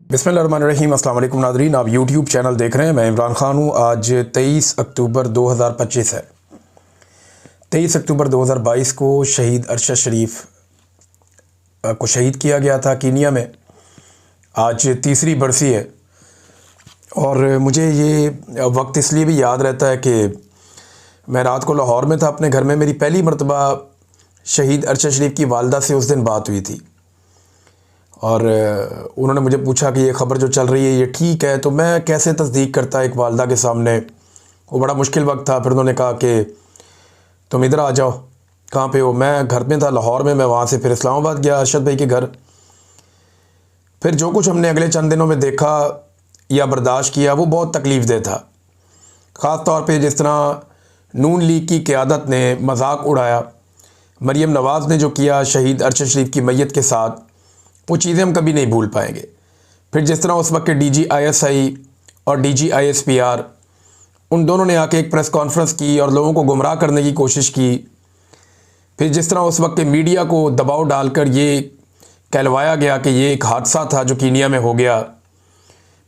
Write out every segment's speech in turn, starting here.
बिस्मिल्लाहिर्रहमानिर्रहीम। अस्सलाम वालेकुम नाज़रीन, आप यूट्यूब चैनल देख रहे हैं। मैं इमरान ख़ान हूँ। आज 23 अक्टूबर 2025 है। 23 अक्टूबर 2022 को शहीद अरशद शरीफ को शहीद किया गया था कीनिया में। आज तीसरी बरसी है और मुझे ये वक्त इसलिए भी याद रहता है कि मैं रात को लाहौर में था अपने घर में। मेरी पहली मरतबा शहीद अरशद शरीफ की वालदा से उस दिन बात हुई थी और उन्होंने मुझे पूछा कि ये ख़बर जो चल रही है ये ठीक है। तो मैं कैसे तस्दीक करता एक वालदा के सामने, वो बड़ा मुश्किल वक्त था। फिर उन्होंने कहा कि तुम इधर आ जाओ। कहाँ पे हो? मैं घर में था लाहौर में। मैं वहाँ से फिर इस्लामाबाद गया अरशद भाई के घर। फिर जो कुछ हमने अगले चंद दिनों में देखा या बर्दाश्त किया वो बहुत तकलीफ़ दे था। ख़ास तौर पे जिस तरह नून लीग की क़यादत ने मजाक उड़ाया, मरीम नवाज़ ने जो किया शहीद अरशद शरीफ की मैयत के साथ, वो चीज़ें हम कभी नहीं भूल पाएंगे। फिर जिस तरह उस वक्त के DGISI और DGISPR उन दोनों ने आके एक प्रेस कॉन्फ्रेंस की और लोगों को गुमराह करने की कोशिश की। फिर जिस तरह उस वक्त के मीडिया को दबाव डालकर ये कहलवाया गया कि ये एक हादसा था जो कीनिया में हो गया।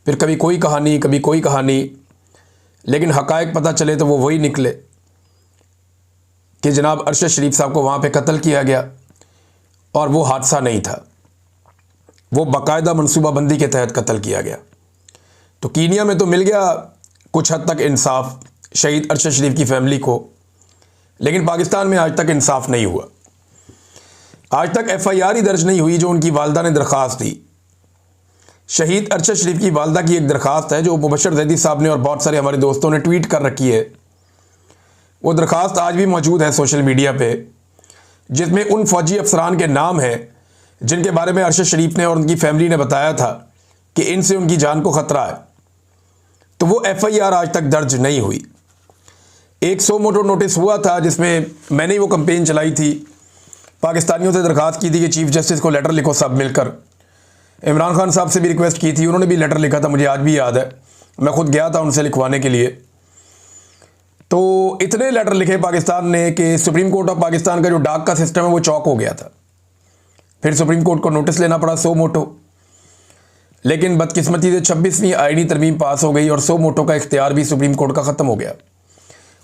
फिर कभी कोई कहानी कभी कोई कहानी, लेकिन हक़ाइक़ पता चले तो वो वही निकले कि जनाब अरशद शरीफ साहब को वहाँ पे कत्ल किया गया और वो हादसा नहीं था, वो बाकायदा मनसूबाबंदी के तहत कत्ल किया गया। तो कीनिया में तो मिल गया कुछ हद तक इंसाफ शहीद अरशद शरीफ की फ़ैमिली को, लेकिन पाकिस्तान में आज तक इंसाफ नहीं हुआ। आज तक FIR ही दर्ज नहीं हुई जो उनकी वालदा ने दरख्वास्त दी। शहीद अरशद शरीफ की वालदा की एक दरख्वास्त है जो मुबशर ज़ैदी साहब ने और बहुत सारे हमारे दोस्तों ने ट्वीट कर रखी है। वो दरख्वास्त आज भी मौजूद है सोशल मीडिया पे, जिसमें उन फ़ौजी अफसरान के नाम हैं जिनके बारे में अरशद शरीफ ने और उनकी फैमिली ने बताया था कि इनसे उनकी जान को ख़तरा है। तो वो FIR आज तक दर्ज नहीं हुई। एक सो मोटो नोटिस हुआ था जिसमें मैंने ही वो कंपेन चलाई थी, पाकिस्तानियों से दरख्वास्त की थी कि चीफ़ जस्टिस को लेटर लिखो सब मिलकर। इमरान खान साहब से भी रिक्वेस्ट की थी, उन्होंने भी लेटर लिखा था, मुझे आज भी याद है। मैं ख़ुद गया था उनसे लिखवाने के लिए। तो इतने लेटर लिखे पाकिस्तान ने कि सुप्रीम कोर्ट ऑफ पाकिस्तान का जो डाक का सिस्टम है वो चौक हो गया था। फिर सुप्रीम कोर्ट को नोटिस लेना पड़ा सो मोटो, लेकिन बदकिस्मती से 26वीं आईनी तरमीम पास हो गई और सो मोटो का इख्तियार भी सुप्रीम कोर्ट का ख़त्म हो गया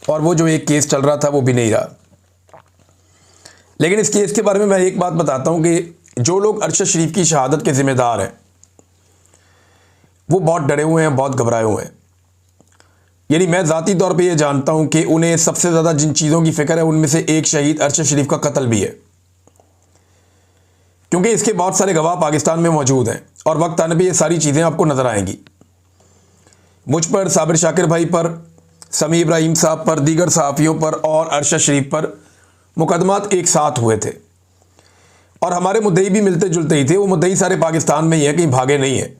और वो जो एक केस चल रहा था वो भी नहीं रहा। लेकिन इस केस के बारे में मैं एक बात बताता हूँ कि जो लोग अरशद शरीफ की शहादत के ज़िम्मेदार हैं वो बहुत डरे हुए हैं, बहुत घबराए हुए हैं। यानी मैं ज़ाती तौर पे ये जानता हूँ कि उन्हें सबसे ज़्यादा जिन चीज़ों की फ़िक्र है उनमें से एक शहीद अरशद शरीफ का कत्ल भी है, क्योंकि इसके बहुत सारे गवाह पाकिस्तान में मौजूद हैं और वक्त आने पे ये सारी चीज़ें आपको नज़र आएंगी। मुझ पर, साबिर शाकिर भाई पर, समी इब्राहिम साहब पर, दीगर सहाफ़ियों पर और अरशद शरीफ पर मुकदमात एक साथ हुए थे और हमारे मुद्दई भी मिलते जुलते ही थे। वो मुद्दई सारे पाकिस्तान में ही हैं, कहीं भागे नहीं हैं।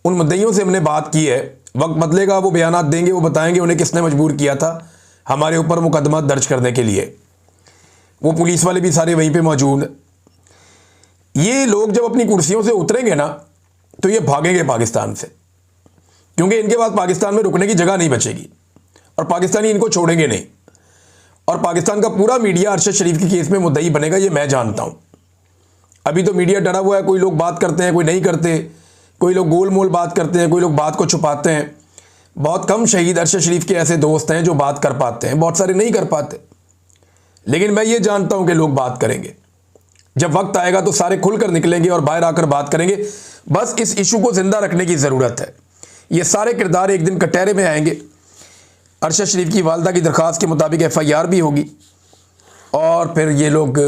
उन मुद्दईयों से हमने बात की है, वक्त बदलेगा वो बयानात देंगे, वो बताएंगे उन्हें किसने मजबूर किया था हमारे ऊपर मुकदमा दर्ज करने के लिए। वो पुलिस वाले भी सारे वहीं पर मौजूद हैं। ये लोग जब अपनी कुर्सियों से उतरेंगे ना तो ये भागेंगे पाकिस्तान से, क्योंकि इनके पास पाकिस्तान में रुकने की जगह नहीं बचेगी और पाकिस्तानी इनको छोड़ेंगे नहीं। और पाकिस्तान का पूरा मीडिया अरशद शरीफ के केस में मुद्दई बनेगा, ये मैं जानता हूँ। अभी तो मीडिया डरा हुआ है, कोई लोग बात करते हैं, कोई नहीं करते, कोई लोग गोल मोल बात करते हैं, कोई लोग बात को छुपाते हैं। बहुत कम शहीद अरशद शरीफ के ऐसे दोस्त हैं जो बात कर पाते हैं, बहुत सारे नहीं कर पाते। लेकिन मैं ये जानता हूँ कि लोग बात करेंगे। जब वक्त आएगा तो सारे खुलकर निकलेंगे और बाहर आकर बात करेंगे। बस इस इशू को जिंदा रखने की ज़रूरत है। ये सारे किरदार एक दिन कटहरे में आएंगे। अरशद शरीफ की वालदा की दरख्वास्त के मुताबिक FIR भी होगी और फिर ये लोग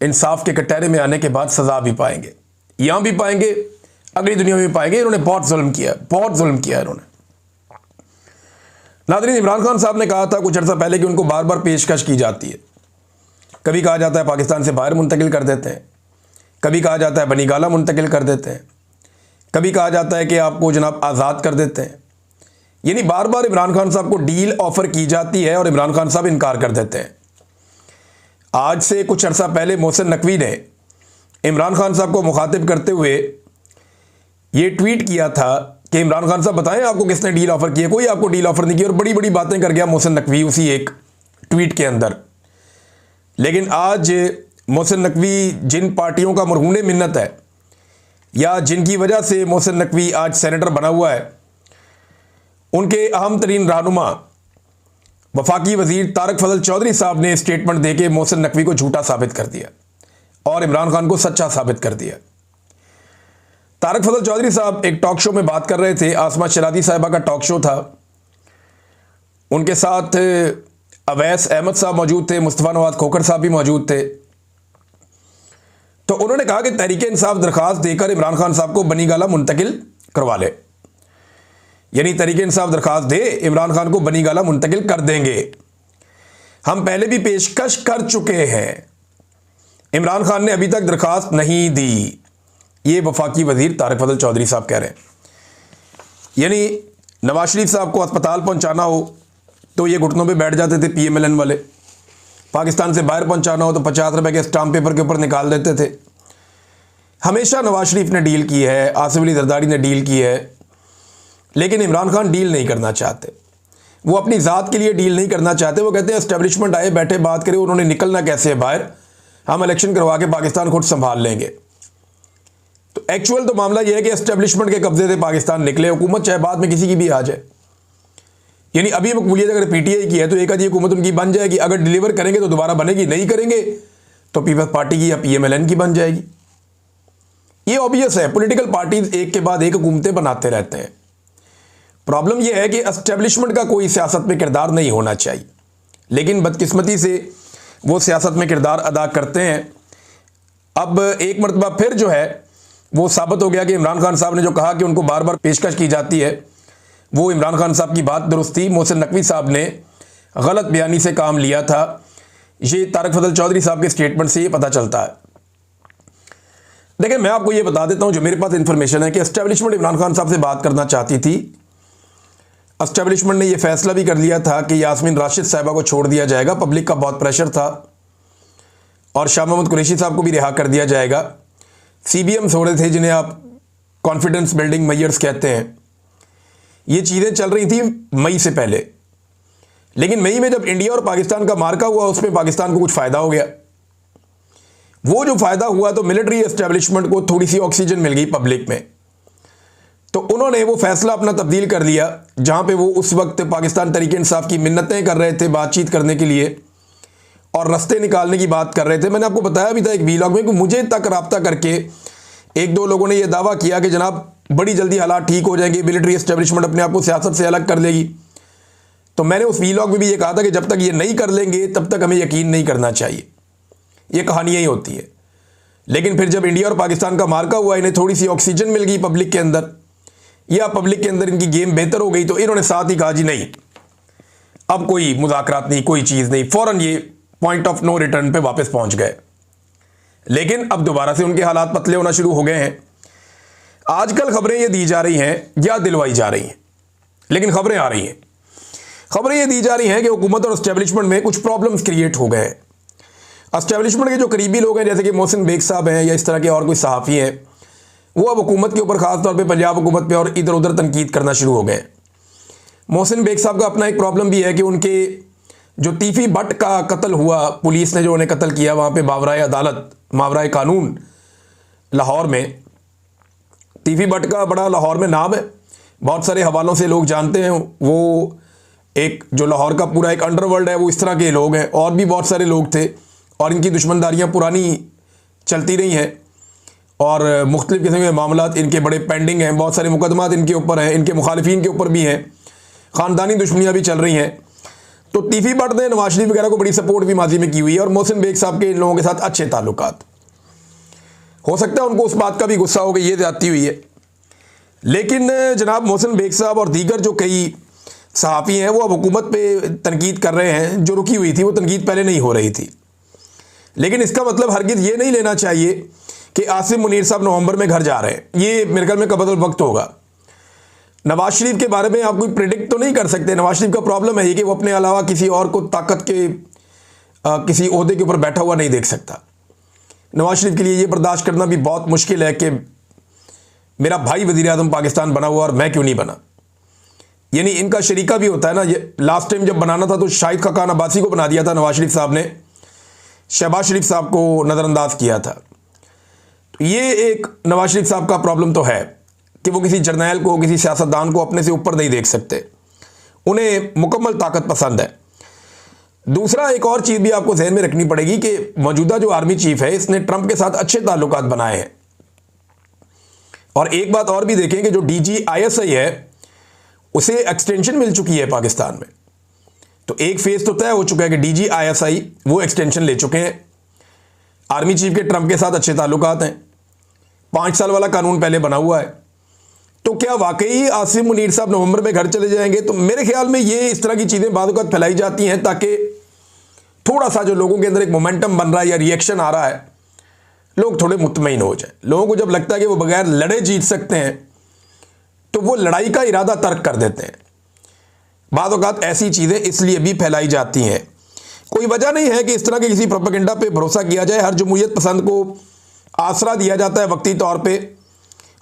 इंसाफ के कटहरे में आने के बाद सज़ा भी पाएंगे, यहाँ भी पाएंगे, अगली दुनिया में भी पाएंगे। इन्होंने बहुत जुल्म किया, बहुत जुल्म किया इन्होंने। नाज़रीन, इमरान खान साहब ने कहा था कुछ अर्सा पहले कि उनको बार बार पेशकश की जाती है। कभी कहा जाता है पाकिस्तान से बाहर मुंतकिल कर देते हैं, कभी कहा जाता है बनीगाला मुंतकिल कर देते हैं, कभी कहा जाता है कि आपको जनाब आज़ाद कर देते हैं। यानी बार बार इमरान खान साहब को डील ऑफ़र की जाती है और इमरान खान साहब इनकार कर देते हैं। आज से कुछ अर्सा पहले मोहसिन नकवी ने इमरान खान साहब को मुखातिब करते हुए ये ट्वीट किया था कि इमरान खान साहब बताएं आपको किसने डील ऑफ़र की है। कोई आपको डील ऑफ़र नहीं की और बड़ी बड़ी बातें कर गया मोहसिन नकवी उसी एक ट्वीट के अंदर। लेकिन आज मोहसिन नकवी जिन पार्टियों का मरहून मिन्नत है, या जिनकी वजह से मोहसिन नकवी आज सेनेटर बना हुआ है, उनके अहम तरीन रहनुमा वफाकी वजीर तारक फजल चौधरी साहब ने स्टेटमेंट देके मोहसिन नकवी को झूठा साबित कर दिया और इमरान खान को सच्चा साबित कर दिया। तारक फजल चौधरी साहब एक टॉक शो में बात कर रहे थे, आसमा शरादी साहिबा का टॉक शो था, उनके साथ अवैस अहमद साहब मौजूद थे, मुस्तफ़ा नवाज खोखर साहब भी मौजूद थे। तो उन्होंने कहा कि तहरीक इंसाफ दरखास्त देकर इमरान खान साहब को बनीगाला मुंतकिल करवा ले, यानी तहरीक इंसाफ दरखास्त दे, इमरान खान को बनीगाला मुंतकिल कर देंगे। हम पहले भी पेशकश कर चुके हैं, इमरान खान ने अभी तक दरखास्त नहीं दी। ये वफाकी वजीर तारक फजल चौधरी साहब कह रहे हैं। यानी नवाज शरीफ साहब को अस्पताल पहुंचाना हो तो ये घुटनों पे बैठ जाते थे PMLN वाले, पाकिस्तान से बाहर पहुंचाना हो तो 50 रुपए के स्टाम्प पेपर के ऊपर निकाल देते थे। हमेशा नवाज शरीफ ने डील की है, आसिफ अली जरदारी ने डील की है, लेकिन इमरान खान डील नहीं करना चाहते। वो अपनी ज़ात के लिए डील नहीं करना चाहते। वो कहते हैं एस्टेब्लिशमेंट आए बैठे बात करे, उन्होंने निकलना कैसे है बाहर, हम इलेक्शन करवा के पाकिस्तान खुद संभाल लेंगे। तो एक्चुअल तो मामला यह है कि एस्टेब्लिशमेंट के कब्जे से पाकिस्तान निकले, हुकूमत चाहे बाद में किसी की भी आ जाए। यानी अभी मकबूलियत अगर PTI की है तो एक आधी हुकूमत उनकी बन जाएगी, अगर डिलीवर करेंगे तो दोबारा बनेगी, नहीं करेंगे तो पीपल्स पार्टी की या PMLN की बन जाएगी। ये ऑब्वियस है, पॉलिटिकल पार्टीज एक के बाद एक हुकूमतें बनाते रहते हैं। प्रॉब्लम यह है कि एस्टेब्लिशमेंट का कोई सियासत में किरदार नहीं होना चाहिए, लेकिन बदकिस्मती से वो सियासत में किरदार अदा करते हैं। अब एक मरतबा फिर जो है वो साबित हो गया कि इमरान खान साहब ने जो कहा कि उनको बार बार पेशकश की जाती है, वो इमरान खान साहब की बात दुरुस्त थी। मोहसिन नकवी साहब ने गलत बयानी से काम लिया था। ये तारक फजल चौधरी साहब के स्टेटमेंट से ये पता चलता है। देखिए, मैं आपको ये बता देता हूँ जो मेरे पास इंफॉर्मेशन है कि एस्टेब्लिशमेंट इमरान खान साहब से बात करना चाहती थी। एस्टेब्लिशमेंट ने यह फैसला भी कर लिया था कि यास्मीन राशिद साहिबा को छोड़ दिया जाएगा, पब्लिक का बहुत प्रेशर था, और शाह मोहम्मद कुरैशी साहब को भी रिहा कर दिया जाएगा। CBMs हो रहे थे जिन्हें आप कॉन्फिडेंस बिल्डिंग मेजर्स कहते हैं। ये चीज़ें चल रही थी मई से पहले, लेकिन मई में जब इंडिया और पाकिस्तान का मार्का हुआ उसमें पाकिस्तान को कुछ फ़ायदा हो गया। वो जो फ़ायदा हुआ तो मिलिट्री एस्टेब्लिशमेंट को थोड़ी सी ऑक्सीजन मिल गई पब्लिक में, तो उन्होंने वो फैसला अपना तब्दील कर लिया। जहाँ पे वो उस वक्त पाकिस्तान तहरीक इंसाफ की मिन्नतें कर रहे थे बातचीत करने के लिए और रास्ते निकालने की बात कर रहे थे। मैंने आपको बताया भी था एक वीलॉग में कि मुझे तक रब्ता करके एक दो लोगों ने ये दावा किया कि जनाब बड़ी जल्दी हालात ठीक हो जाएंगे, मिलिट्री एस्टेब्लिशमेंट अपने आप को सियासत से अलग कर लेगी। तो मैंने उस वीलॉग में भी ये कहा था कि जब तक ये नहीं कर लेंगे तब तक हमें यकीन नहीं करना चाहिए, ये कहानियाँ ही होती है। लेकिन फिर जब इंडिया और पाकिस्तान का मार्का हुआ, इन्हें थोड़ी सी ऑक्सीजन मिल गई पब्लिक के अंदर, या पब्लिक के अंदर इनकी गेम बेहतर हो गई, तो इन्होंने साथ ही कहा जी नहीं, अब कोई मुज़ाकरात नहीं, कोई चीज़ नहीं, फ़ौरन ये पॉइंट ऑफ नो रिटर्न पे वापस पहुंच गए। लेकिन अब दोबारा से उनके हालात पतले होना शुरू हो गए हैं। आजकल खबरें ये दी जा रही हैं या दिलवाई जा रही हैं, लेकिन खबरें आ रही हैं, खबरें ये दी जा रही हैं कि हुकूमत और एस्टेब्लिशमेंट में कुछ प्रॉब्लम्स क्रिएट हो गए हैं। एस्टेब्लिशमेंट के जो करीबी लोग हैं, जैसे कि मोहसिन बेग साहब हैं या इस तरह के और कोई सहाफ़ी हैं, वो अब हुकूमत के ऊपर ख़ास तौर पे पंजाब हुकूमत पे और इधर उधर तनकीद करना शुरू हो गए। मोहसिन बेग साहब का अपना एक प्रॉब्लम भी है कि उनके जो तीफ़ी भट्ट का कत्ल हुआ, पुलिस ने जो उन्हें कत्ल किया वहाँ पे मावराए अदालत, मावराए कानून लाहौर में, तीफ़ी भट्ट का बड़ा लाहौर में नाम है, बहुत सारे हवालों से लोग जानते हैं। वो एक जो लाहौर का पूरा एक अंडरवर्ल्ड है, वो इस तरह के लोग हैं। और भी बहुत सारे लोग थे और इनकी दुश्मनदारियाँ पुरानी चलती रही हैं और मुख्तलिफ़ किस्म के मामलात इनके बड़े पेंडिंग हैं, बहुत सारे मुकदमात इनके ऊपर हैं, इनके मुखालिफिन के ऊपर भी हैं, ख़ानदानी दुश्मनियाँ भी चल रही हैं। तो तीफ़ी भट्ट ने नवाज शरीफ वगैरह को बड़ी सपोर्ट भी माजी में की हुई है और मोहसिन बेग साहब के इन लोगों के साथ अच्छे ताल्लुकात। हो सकता है उनको उस बात का भी गुस्सा हो कि ये ज्यादती हुई है, लेकिन जनाब मोहसिन बेग साहब और दीगर जो कई सहाफ़ी हैं वो अब हुकूमत पे तनकीद कर रहे हैं। जो रुकी हुई थी वो तनकीद पहले नहीं हो रही थी, लेकिन इसका मतलब हरगिज़ ये नहीं लेना चाहिए कि आसिम मुनीर साहब नवंबर में घर जा रहे हैं। ये मेरे ख्याल में कबल वक्त होगा। नवाज शरीफ के बारे में आप कोई प्रिडिक्ट तो नहीं कर सकते। नवाज शरीफ का प्रॉब्लम है ये कि वो अपने अलावा किसी और को ताकत के किसी ओहदे के ऊपर बैठा हुआ नहीं देख सकता। नवाज शरीफ के लिए ये बर्दाश्त करना भी बहुत मुश्किल है कि मेरा भाई वज़ीर आज़म पाकिस्तान बना हुआ और मैं क्यों नहीं बना। यानी इनका शरीका भी होता है ना। ये लास्ट टाइम जब बनाना था तो शाहिद खाकान अब्बासी को बना दिया था नवाज शरीफ साहब ने, शहबाज शरीफ साहब को नज़रअंदाज किया था। तो ये एक नवाज शरीफ साहब का प्रॉब्लम तो है कि वो किसी जर्नैल को, किसी सियासतदान को अपने से ऊपर नहीं देख सकते, उन्हें मुकम्मल ताकत पसंद है। दूसरा, एक और चीज़ भी आपको ध्यान में रखनी पड़ेगी कि मौजूदा जो आर्मी चीफ है इसने ट्रंप के साथ अच्छे ताल्लुकात बनाए हैं। और एक बात और भी देखें कि जो DGISI है उसे एक्सटेंशन मिल चुकी है पाकिस्तान में। तो एक फेज तो तय हो चुका है कि DGISI वो एक्सटेंशन ले चुके हैं। आर्मी चीफ के ट्रंप के साथ अच्छे ताल्लुकात हैं, 5 साल वाला कानून पहले बना हुआ है। तो क्या वाकई आसिम मुनीर साहब नवंबर में घर चले जाएंगे? तो मेरे ख्याल में ये इस तरह की चीज़ें बाद वक्त फैलाई जाती हैं ताकि थोड़ा सा जो लोगों के अंदर एक मोमेंटम बन रहा है या रिएक्शन आ रहा है, लोग थोड़े मुतमईन हो जाए। लोगों को जब लगता है कि वो बगैर लड़े जीत सकते हैं तो वो लड़ाई का इरादा तर्क कर देते हैं। बाद औक़ात ऐसी चीज़ें इसलिए भी फैलाई जाती हैं। कोई वजह नहीं है कि इस तरह के किसी प्रोपेगेंडा पे भरोसा किया जाए। हर जमहूरियत पसंद को आसरा दिया जाता है वक्ती तौर पे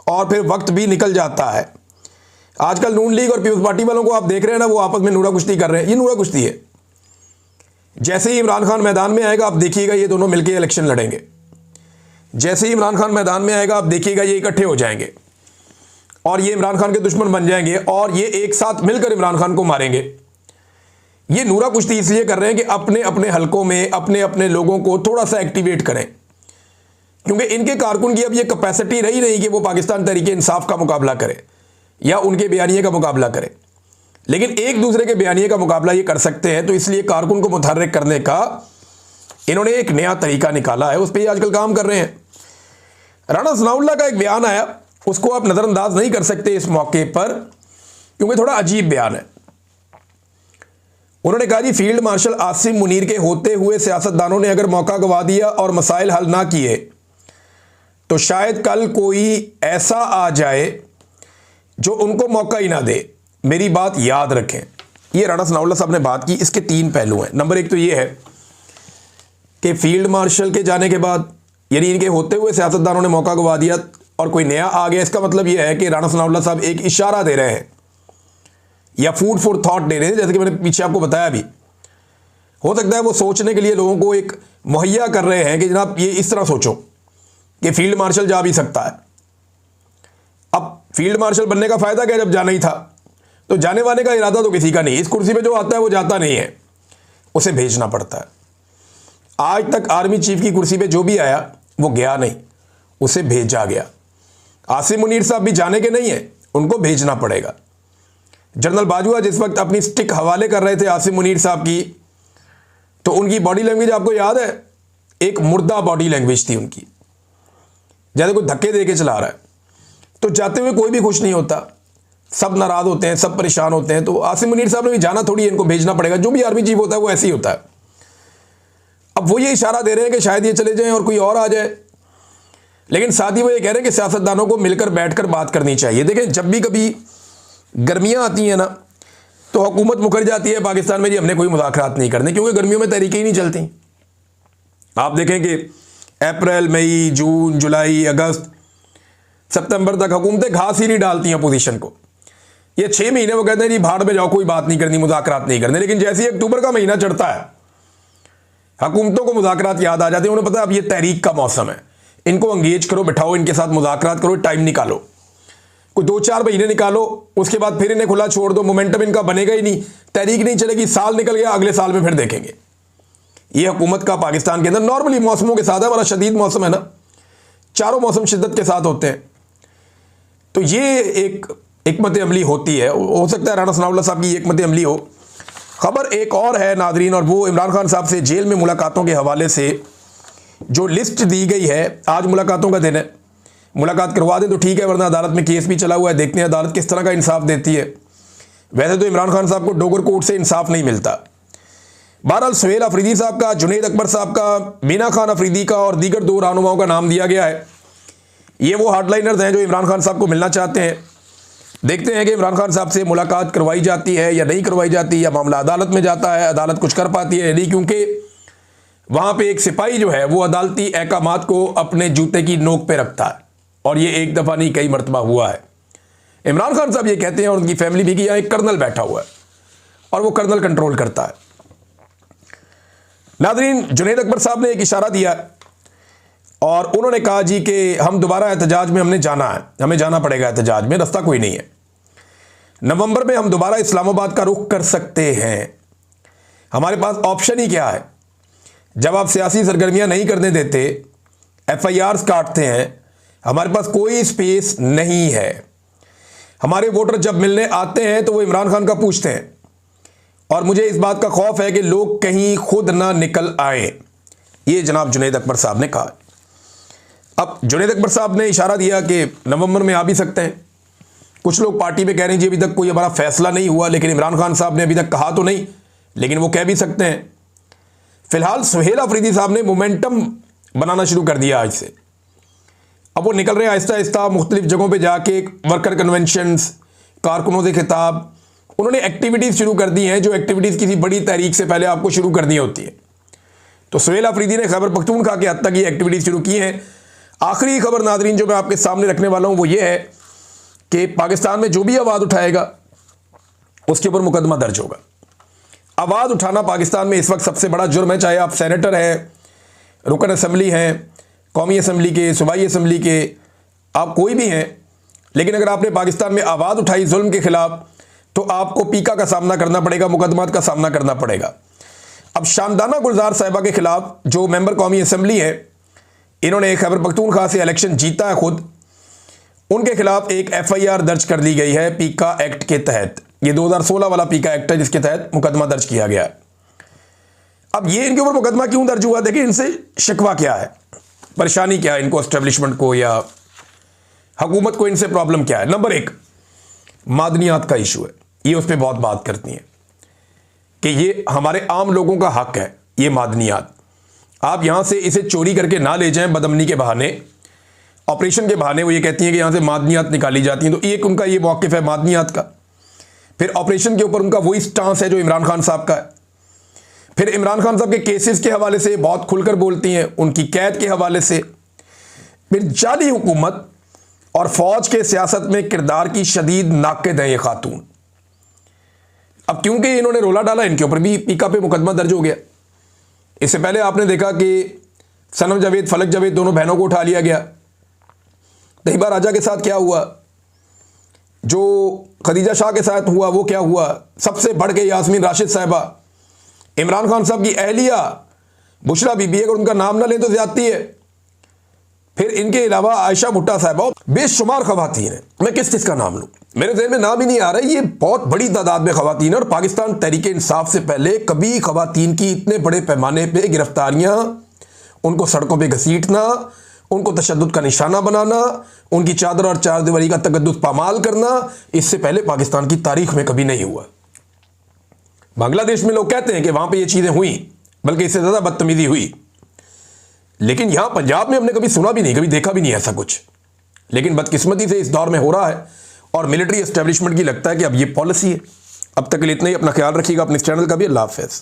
और फिर वक्त भी निकल जाता है। आजकल नून लीग और पीपल्स पार्टी वालों को आप देख रहे हैं ना, वो आपस में नूरा कुश्ती कर रहे हैं। ये नूरा कुश्ती है। जैसे ही इमरान खान मैदान में आएगा आप देखिएगा ये दोनों मिलकर इलेक्शन लड़ेंगे। जैसे ही इमरान खान मैदान में आएगा आप देखिएगा ये इकट्ठे हो जाएंगे और ये इमरान खान के दुश्मन बन जाएंगे और ये एक साथ मिलकर इमरान खान को मारेंगे। ये नूरा कुश्ती इसलिए कर रहे हैं कि अपने अपने हलकों में अपने अपने लोगों को थोड़ा सा एक्टिवेट करें, क्योंकि इनके कारकुन की अब ये कैपेसिटी रही नहीं कि वो पाकिस्तान तहरीक इंसाफ का मुकाबला करे या उनके बयानिए का मुकाबला करे, लेकिन एक दूसरे के बयानिए का मुकाबला ये कर सकते हैं। तो इसलिए कारकुन को मुतहर्रिक करने का इन्होंने एक नया तरीका निकाला है, उस पर आजकल काम कर रहे हैं। राणा सनाउल्लाह का एक बयान आया, उसको आप नज़रअंदाज नहीं कर सकते इस मौके पर, क्योंकि थोड़ा अजीब बयान है। उन्होंने कहा जी, फील्ड मार्शल आसिम मुनीर के होते हुए सियासतदानों ने अगर मौका गंवा दिया और मसाइल हल ना किए तो शायद कल कोई ऐसा आ जाए जो उनको मौका ही ना दे। मेरी बात याद रखें। ये राणा सनाउल्लाह साहब ने बात की। इसके 3 पहलू हैं। नंबर 1 तो ये है कि फील्ड मार्शल के जाने के बाद, यानी इनके होते हुए सियासतदानों ने मौका गंवा दिया और कोई नया आ गया, इसका मतलब यह है कि राणा सनाउल्लाह साहब एक इशारा दे रहे हैं या फूड फॉर थॉट दे रहे हैं। जैसे कि मैंने पीछे आपको बताया भी, हो सकता है वो सोचने के लिए लोगों को एक मुहैया कर रहे हैं कि जनाब ये इस तरह सोचो कि फील्ड मार्शल जा भी सकता है। अब फील्ड मार्शल बनने का फायदा क्या, जब जाना ही था। तो जाने वाने का इरादा तो किसी का नहीं। इस कुर्सी पे जो आता है वो जाता नहीं है, उसे भेजना पड़ता है। आज तक आर्मी चीफ की कुर्सी पे जो भी आया वो गया नहीं, उसे भेजा गया। आसिम मुनीर साहब भी जाने के नहीं है, उनको भेजना पड़ेगा। जनरल बाजवा जिस वक्त अपनी स्टिक हवाले कर रहे थे आसिम मुनीर साहब की, तो उनकी बॉडी लैंग्वेज आपको याद है, एक मुर्दा बॉडी लैंग्वेज थी उनकी, जैसे कोई धक्के दे के चला रहा है। तो जाते हुए कोई भी खुश नहीं होता, सब नाराज होते हैं, सब परेशान होते हैं। तो आसिम मुनीर साहब ने भी जाना थोड़ी, इनको भेजना पड़ेगा। जो भी आर्मी चीफ होता है वो ऐसे ही होता है। अब वो ये इशारा दे रहे हैं कि शायद ये चले जाएं और कोई और आ जाए, लेकिन साथ ही वो ये कह रहे हैं कि सियासतदानों को मिलकर बैठकर बात करनी चाहिए। देखें, जब भी कभी गर्मियां आती हैं ना, तो हुकूमत मुकर जाती है पाकिस्तान में, जी हमने कोई मुज़ाकरात नहीं करने, क्योंकि गर्मियों में तहरीकें ही नहीं चलती। आप देखें कि अप्रैल, मई, जून, जुलाई, अगस्त, सितंबर तक हुकूमतें घास ही नहीं डालती अपोजिशन को। ये 6 महीने वो कहते हैं जी भाड़ में जाओ, कोई बात नहीं करनी, मुज़ाकरात नहीं करने। लेकिन जैसे ही अक्टूबर का महीना चढ़ता है, हुकूमतों को मुज़ाकरात याद आ जाते हैं। उन्हें पता है अब ये तहरीक का मौसम है, इनको एंगेज करो, बिठाओ, इनके साथ मुज़ाकरात करो, टाइम निकालो, कोई 2-4 महीने निकालो, उसके बाद फिर इन्हें खुला छोड़ दो। मोमेंटम इनका बनेगा ही नहीं, तहरीक नहीं चलेगी। साल निकल गया, अगले साल में फिर देखेंगे। ये हुकूमत का पाकिस्तान के अंदर नॉर्मली मौसमों के साथ है। हमारा शदीद मौसम है ना, चारों मौसम शिद्दत के साथ होते हैं। तो ये एक हिकमत अमली होती है। हो सकता है राणा सनाउल्लाह साहब की हिकमत अमली हो। खबर एक और है नादरीन, और वो इमरान खान साहब से जेल में मुलाकातों के हवाले से जो लिस्ट दी गई है। आज मुलाकातों का दिन है, मुलाकात करवा दें तो ठीक है, वरना अदालत में केस भी चला हुआ है। देखते हैं अदालत किस तरह का इंसाफ देती है। वैसे तो इमरान खान साहब को डोगर कोर्ट से इंसाफ नहीं मिलता। बहरहाल सुहेल अफरीदी साहब का, जुनैद अकबर साहब का, मीना खान अफरीदी का और दीगर 2 रहनुमाओं का नाम दिया गया है। ये वो हार्डलाइनर्स हैं जो इमरान खान साहब को मिलना चाहते हैं। देखते हैं कि इमरान खान साहब से मुलाकात करवाई जाती है या नहीं करवाई जाती, या मामला अदालत में जाता है, अदालत कुछ कर पाती है नहीं, क्योंकि वहाँ पे एक सिपाही जो है वो अदालती अहकामात को अपने जूते की नोक पे रखता है, और ये एक दफ़ा नहीं कई मरतबा हुआ है। इमरान खान साहब ये कहते हैं, और उनकी फैमिली भी, कि यहाँ एक कर्नल बैठा हुआ है और वो कर्नल कंट्रोल करता है। नादरीन, जुनैद अकबर साहब ने एक इशारा दिया और उन्होंने कहा जी कि हम दोबारा एहतजाज में हमने जाना है, हमें जाना पड़ेगा एहतजाज में, रास्ता कोई नहीं है। नवंबर में हम दोबारा इस्लामाबाद का रुख कर सकते हैं। हमारे पास ऑप्शन ही क्या है? जब आप सियासी सरगर्मियां नहीं करने देते, FIRs काटते हैं, हमारे पास कोई स्पेस नहीं है। हमारे वोटर जब मिलने आते हैं तो वो इमरान खान का पूछते हैं, और मुझे इस बात का खौफ है कि लोग कहीं खुद ना निकल आए। ये जनाब जुनैद अकबर साहब ने कहा। अब जुनैद अकबर साहब ने इशारा दिया कि नवंबर में आ भी सकते हैं। कुछ लोग पार्टी में कह रहे हैं जी अभी तक कोई हमारा फैसला नहीं हुआ, लेकिन इमरान खान साहब ने अभी तक कहा तो नहीं, लेकिन वो कह भी सकते हैं। फिलहाल सुहेल अफरीदी साहब ने मोमेंटम बनाना शुरू कर दिया आज से। अब वो निकल रहे हैं आहिस्ता आहिस्ता, मुख्तलिफ जगहों पे जाके वर्कर कन्वेंशंस, कारकुनों से खिताब, उन्होंने एक्टिविटीज़ शुरू कर दी हैं जो एक्टिविटीज़ किसी बड़ी तहरीक से पहले आपको शुरू करनी होती है। तो सुहेल अफरीदी ने खैबर पख्तूनख्वा के हद तक ये एक्टिविटीज़ शुरू की हैं। आखिरी खबर नाजरीन जो मैं आपके सामने रखने वाला हूँ वो ये है कि पाकिस्तान में जो भी आवाज़ उठाएगा उसके ऊपर मुकदमा दर्ज होगा। आवाज़ उठाना पाकिस्तान में इस वक्त सबसे बड़ा जुर्म है, चाहे आप सेनेटर हैं, रुकन असम्बली हैं, कौमी असम्बली के, सूबाई असम्बली के, आप कोई भी हैं, लेकिन अगर आपने पाकिस्तान में आवाज़ उठाई जुल्म के ख़िलाफ़ तो आपको पीका का सामना करना पड़ेगा, मुकदमात का सामना करना पड़ेगा। अब शानदाना गुलजार साहिबा के ख़िलाफ़ जो मेंबर कौमी असम्बली है, इन्होंने खैबर पख्तूनख्वा से इलेक्शन जीता है खुद, उनके खिलाफ एक FIR दर्ज कर ली गई है पीका एक्ट के तहत। ये 2016 वाला पीका एक्ट है जिसके तहत मुकदमा दर्ज किया गया है। अब ये इनके ऊपर मुकदमा क्यों दर्ज हुआ? देखिए इनसे शिकवा क्या है, परेशानी क्या है इनको, एस्टेब्लिशमेंट को या हुकूमत को इनसे प्रॉब्लम क्या है? नंबर 1 मादनियात का इशू है। ये उस पर बहुत बात करती हैं कि ये हमारे आम लोगों का हक है, ये मादनियात। आप यहां से इसे चोरी करके ना ले जाएं बदअमनी के बहाने, ऑपरेशन के बहाने। वो ये कहती हैं कि यहां से मादनियात निकाली जाती हैं, तो एक उनका ये मौक़िफ़ है मादनियात का। फिर ऑपरेशन के ऊपर उनका वही स्टांस है जो इमरान खान साहब का है। फिर इमरान खान साहब के केसेस के हवाले से बहुत खुलकर बोलती हैं, उनकी कैद के हवाले से। फिर जाली हुकूमत और फौज के सियासत में किरदार की शदीद नाक़िद है ये खातून। अब क्योंकि इन्होंने रोला डाला, इनके ऊपर भी पीका पे मुकदमा दर्ज हो गया। इससे पहले आपने देखा कि सनम जावेद, फलक जावेद, दोनों बहनों को उठा लिया गया। तहिबा राजा के साथ क्या हुआ, जो खदीजा शाह के साथ हुआ वो क्या हुआ, सबसे बढ़ के यास्मीन राशिद साहिबा, इमरान खान साहब की अहलिया बुशरा बीबी, अगर उनका नाम ना लें तो ज्यादती है। फिर इनके अलावा आयशा भुट्टा साहिबा, बेशुमार खवातीन हैं। मैं किस किस का नाम लूँ, मेरे ज़हन में नाम ही नहीं आ रहा है। ये बहुत बड़ी तादाद में खवातीन है, और पाकिस्तान तहरीक इंसाफ से पहले कभी खवातीन की इतने बड़े पैमाने पे गिरफ्तारियां, उनको सड़कों पे घसीटना, उनको तशद्दुद का निशाना बनाना, उनकी चादर और चारदीवारी का तकद्दुस पामाल करना, इससे पहले पाकिस्तान की तारीख में कभी नहीं हुआ। बांग्लादेश में लोग कहते हैं कि वहां पे ये चीज़ें हुई, बल्कि इससे ज़्यादा बदतमीजी हुई, लेकिन यहां पंजाब में हमने कभी सुना भी नहीं, कभी देखा भी नहीं ऐसा कुछ। लेकिन बदकिस्मती से इस दौर में हो रहा है, और मिलिट्री एस्टेब्लिशमेंट की लगता है कि अब ये पॉलिसी है। अब तक के लिए इतना ही। अपना ख्याल रखिएगा, अपने इस चैनल का भी। अल्लाह हाफ़िज़।